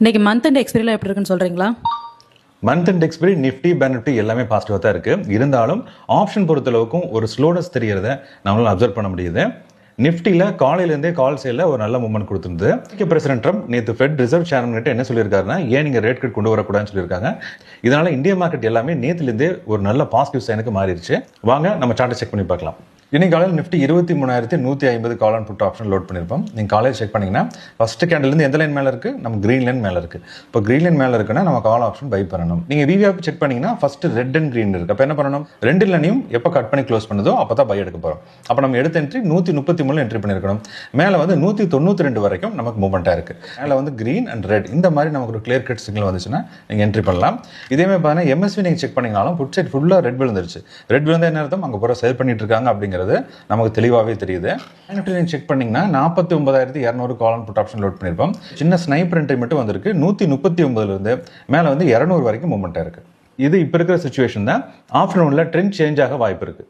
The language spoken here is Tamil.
இன்னைக்கு மந்த் அண்ட் எக்ஸ்பீரியெலாம் எப்படி இருக்குன்னு சொல்கிறீங்களா? Month and expiry Nifty bank Nifty எல்லாமே பாசிட்டிவாக தான் இருக்குது. இருந்தாலும் ஆப்ஷன் பொறுத்தளவுக்கும் ஒரு ஸ்லோனஸ் தெரியறத நம்மளால் அப்சர்வ் பண்ண முடியுது. நிஃப்டியில் காலையிலேருந்தே கால் சேலில் ஒரு நல்ல மூவ்மெண்ட் கொடுத்துருந்தது. பிரசிடென்ட் ட்ரம்ப் நேற்று ஃபெட் ரிசர்வ் சேர்மன்கிட்ட என்ன சொல்லியிருக்காருன்னா, ஏன் நீங்கள் ரேட் கட் கொண்டு வரக்கூடாதுன்னு சொல்லியிருக்காங்க. இதனால் இந்திய மார்க்கெட் எல்லாமே நேற்றுலேருந்தே ஒரு நல்ல பாசிட்டிவ் சைனுக்கு மாறிடுச்சு. வாங்க நம்ம சார்ட்டை செக் பண்ணி பார்க்கலாம். இன்னைக்கு காலையில் Nifty 23,150 call and put option load பண்ணியிருப்போம். நீங்கள் காலையில் செக் பண்ணிங்கன்னா ஃபஸ்ட்டு கேண்டிலேருந்து எந்த லைன் மேலே இருக்குது? நம்ம க்ரீன் லைன் மேலே இருக்குது. இப்போ க்ரீன் லைன் மேலே இருக்குன்னா நம்ம கால் ஆப்ஷன் பை பண்ணணும். நீங்கள் விவிஆப் செக் பண்ணிங்கன்னா ஃபஸ்ட்டு ரெட் அண்ட் க்ரீன் இருக்குது. அப்போ என்ன பண்ணணும்? ரெண்டு லைனையும் எப்போ கட் பண்ணி க்ளோஸ் பண்ணுதோ அப்போ தான் பை எடுக்க போகிறோம். அப்போ நம்ம எடுத்த என்ட்ரி 133 என்ட்ரி பண்ணியிருக்கணும். மேலே வந்து 192 வரைக்கும் நமக்கு மூவ்மெண்ட்டாக இருக்குது. மேலே வந்து க்ரீன் அண்ட் ரெட் இந்த மாதிரி நமக்கு ஒரு கிளியர் கட் சிக்னல் வந்துச்சுன்னா நீங்கள் என்ட்ரி பண்ணலாம். இதேமாதிரி பார்த்தீங்கன்னா எம்எஸ்வி நீங்கள் செக் பண்ணிங்கனாலும் புட் சைட் ஃபுல்லாக ரெட் விழுந்துருச்சு. ரெட் விழுந்தா என்ன அர்த்தம்? அங்கே பூரா சேல் பண்ணிட்டு இருக்காங்க அப்படிங்கிறது நமக்கு தெளிவாகவே தெரியுது. நீங்கள் செக் பண்ணீங்கன்னா 49,200 call and put option load பண்ணியிருப்போம். சின்ன ஸ்னைப்பர் என்ட்ரி மட்டும் வந்திருக்கு. 139 மேலே வந்து 200 வரைக்கும் மூவ்மெண்ட்டாக இருக்குது. இது இப்போ இருக்கிற சுச்சுவேஷன் தான். ஆஃப்டர்நூனில் ட்ரெண்ட் சேஞ்ச் ஆக வாய்ப்பு இருக்குது.